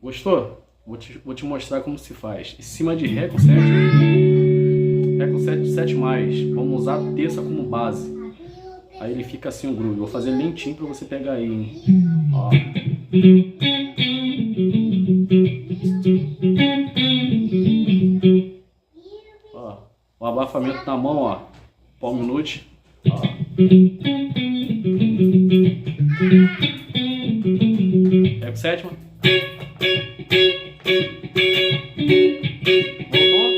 Gostou? Vou te mostrar como se faz. Em cima de Ré com 7. Ré com 7, 7 mais. Vamos usar a terça como base. Aí ele fica assim o groove. Vou fazer lentinho pra você pegar aí, hein? Ó. Ó. O abafamento na mão, ó. Palm minute. Ó. Ré com sétima. Voltou.